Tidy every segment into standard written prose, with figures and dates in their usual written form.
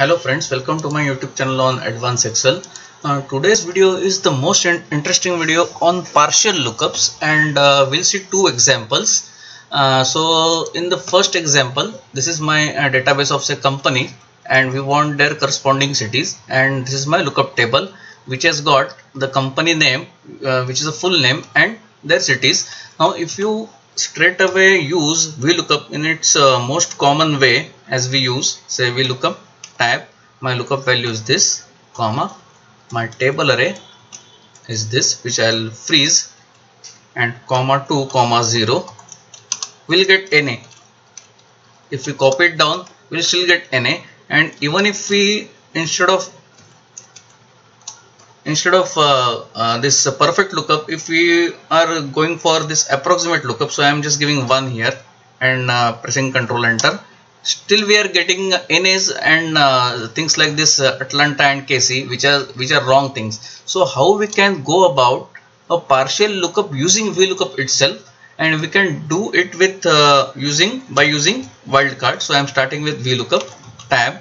Hello friends, welcome to my YouTube channel on Advanced Excel. Today's video is the most interesting video on partial lookups, and we'll see two examples. So in the first example, this is my database of say company, and we want their corresponding cities, and this is my lookup table which has got the company name, which is a full name, and their cities. Now if you straight away use VLOOKUP in its most common way, as we use say VLOOKUP tab, my lookup value is this, comma, my table array is this, which I'll freeze, and comma 2 comma 0, we'll get NA. If we copy it down, we'll still get NA. And even if we instead of this perfect lookup, if we are going for this approximate lookup, so I am just giving 1 here and pressing Ctrl Enter, still we are getting NAs and things like this Atlanta and KC, which are wrong things. So how we can go about a partial lookup using VLOOKUP itself, and we can do it with using wildcard. So I am starting with VLOOKUP tab.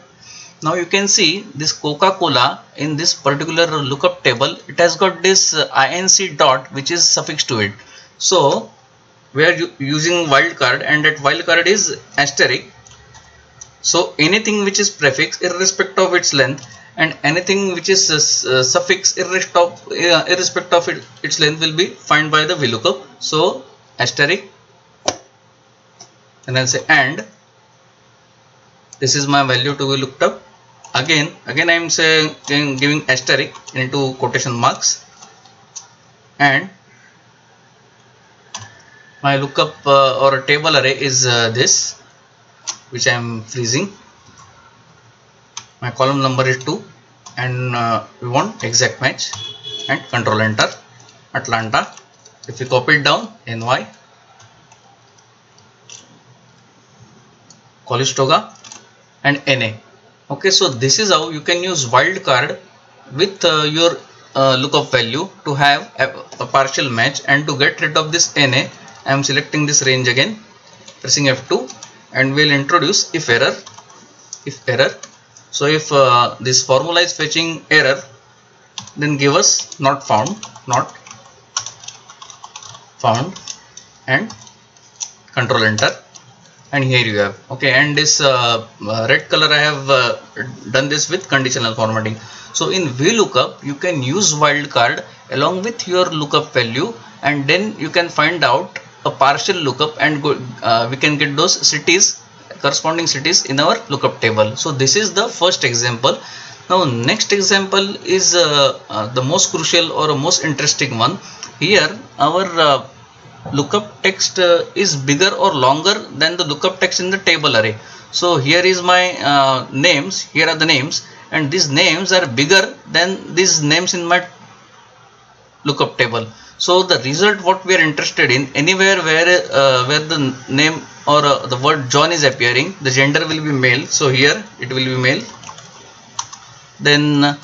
Now you can see this Coca-Cola in this particular lookup table, it has got this INC dot which is suffixed to it. So we are using wildcard, and that wildcard is asterisk. So anything which is prefix irrespective of its length, and anything which is suffix irrespective of its length will be found by the VLOOKUP. So asterisk, and I'll say and this is my value to be looked up. Again I am saying giving asterisk into quotation marks, and my lookup or a table array is this, which I am freezing. My column number is 2, and we want exact match, and Control Enter, Atlanta. If we copy it down, NY, Calistoga, and NA. Okay, so this is how you can use wildcard with your lookup value to have a partial match. And to get rid of this NA, I am selecting this range again, pressing F2, and we'll introduce if error. So if this formula is fetching error, then give us not found, and Control Enter, and here you have. Okay, and this red color I have done this with conditional formatting. So in VLOOKUP you can use wildcard along with your lookup value, and then you can find out a partial lookup, and we can get those cities, corresponding cities in our lookup table. So this is the first example. Now next example is the most crucial or most interesting one. Here our lookup text is bigger or longer than the lookup text in the table array. So here is my names, here are the names, and these names are bigger than these names in my lookup table. So the result what we are interested in, anywhere where the name or the word John is appearing, the gender will be male. So here it will be male. Then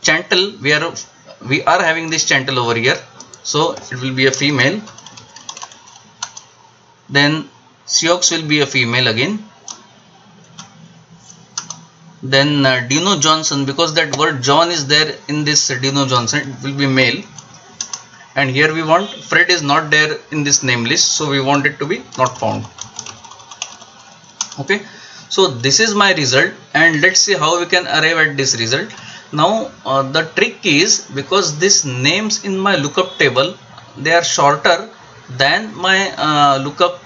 Chantal, we are having this Chantal over here, so it will be a female. Then Sioux will be a female again. Then Dino Johnson, because that word John is there in this Dino Johnson, it will be male. And here we want Fred is not there in this name list, so we want it to be not found. Okay, so this is my result, and let's see how we can arrive at this result. Now the trick is, because these names in my lookup table, they are shorter than my lookup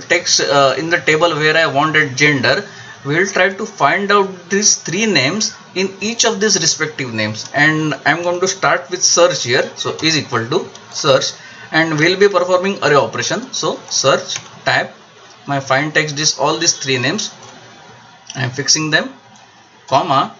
text in the table where I wanted gender, we will try to find out these three names in each of these respective names. And I am going to start with search here. So is equal to search, and we will be performing array operation. So search tab, my find text is all these three names, I am fixing them, comma,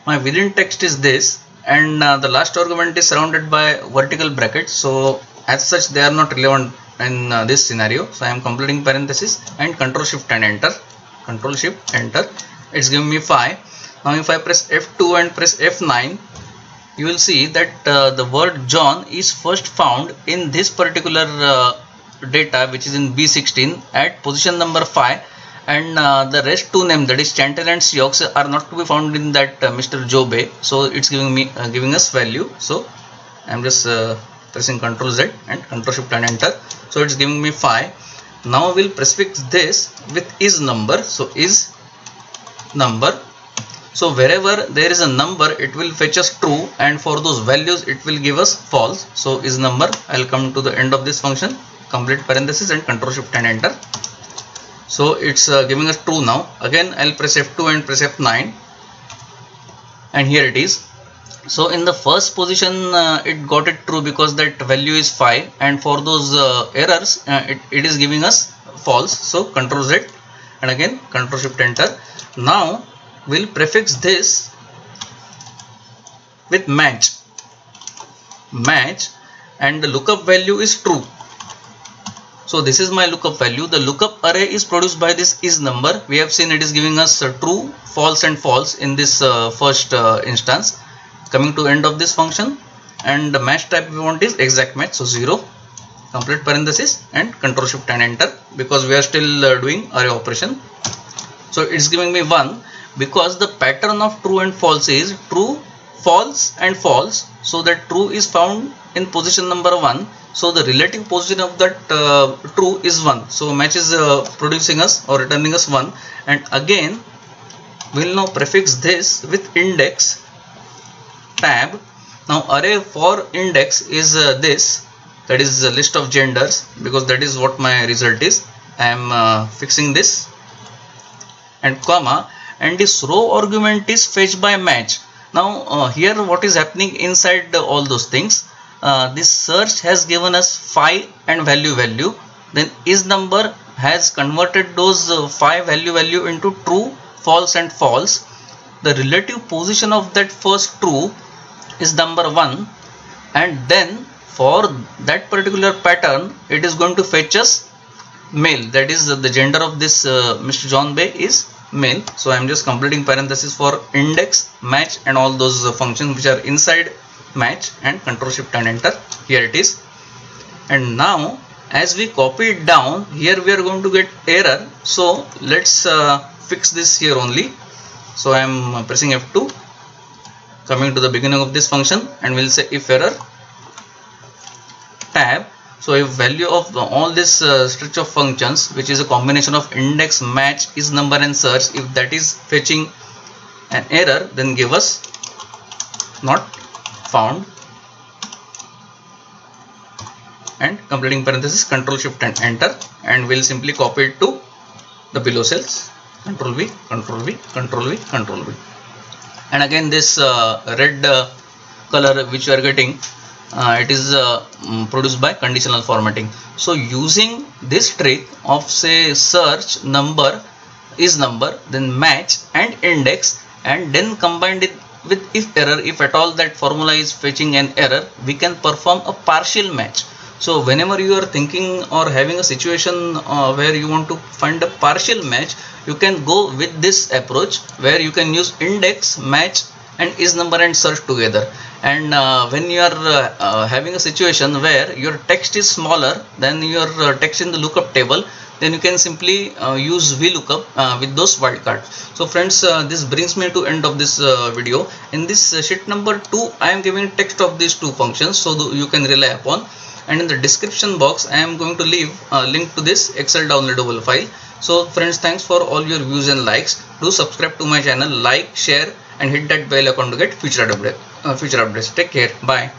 my within text is this, and the last argument is surrounded by vertical brackets. So as such they are not relevant in this scenario. So I am completing parenthesis, and Control Shift and Enter, Control Shift Enter, it's giving me 5. Now if I press F2 and press F9, you will see that the word John is first found in this particular data, which is in B16 at position number 5, and the rest two names, that is Chantel and Sioux, are not to be found in that Mr. Jobe. So it's giving us value. So I'm just pressing Ctrl Z and Ctrl Shift and enter. So it's giving me 5. Now we'll prefix this with is number. So is number. So wherever there is a number, it will fetch us true, and for those values it will give us false. So is number. I'll come to the end of this function, complete parenthesis and Ctrl Shift and enter. So it's giving us true now. Again I'll press F2 and press F9, and here it is. So in the first position it got it true because that value is 5, and for those errors it is giving us false. So Ctrl Z and again Ctrl Shift enter. Now we'll prefix this with match, and the lookup value is true. So this is my lookup value. The lookup array is produced by this is number. We have seen it is giving us true, false and false in this first instance. Coming to end of this function, and the match type we want is exact match. So 0, complete parenthesis and Ctrl Shift and enter, because we are still doing array operation. So it's giving me 1, because the pattern of true and false is true, false and false. So that true is found in position number 1. So the relative position of that true is 1. So match is producing us or returning us 1. And again we'll now prefix this with index tab. Now array for index is this, that is the list of genders, because that is what my result is. I am fixing this, and comma, and this row argument is fetched by match. Now here what is happening inside all those things, this search has given us 5 and value, then is number has converted those 5 value into true, false and false. The relative position of that first true is number 1, and then for that particular pattern it is going to fetch us male, that is the gender of this Mr. John Bay is male. So I am just completing parenthesis for index, match and all those functions which are inside match, and Ctrl Shift and enter. Here it is. And now as we copy it down, here we are going to get error. So let's fix this here only. So I am pressing F2, coming to the beginning of this function, and we'll say if error tab. So if value of all this stretch of functions, which is a combination of index, match, is number and search, if that is fetching an error, then give us not found, and completing parenthesis, Ctrl Shift and enter, and we'll simply copy it to the below cells. Ctrl V, Ctrl V, Ctrl V, Ctrl V. And again this red color which you are getting, it is produced by conditional formatting. So using this trick of say search, number, is number, then match and index, and then combined it with if error, if at all that formula is fetching an error, we can perform a partial match. So whenever you are thinking or having a situation where you want to find a partial match, you can go with this approach where you can use index, match and is number and search together. And when you are having a situation where your text is smaller than your text in the lookup table, then you can simply use Vlookup with those wildcards. So friends, this brings me to end of this video. In this sheet number 2, I am giving text of these two functions, so you can rely upon. And in the description box, I am going to leave a link to this Excel downloadable file. So friends, thanks for all your views and likes. Do subscribe to my channel, like, share and hit that bell icon to get future updates. Take care. Bye.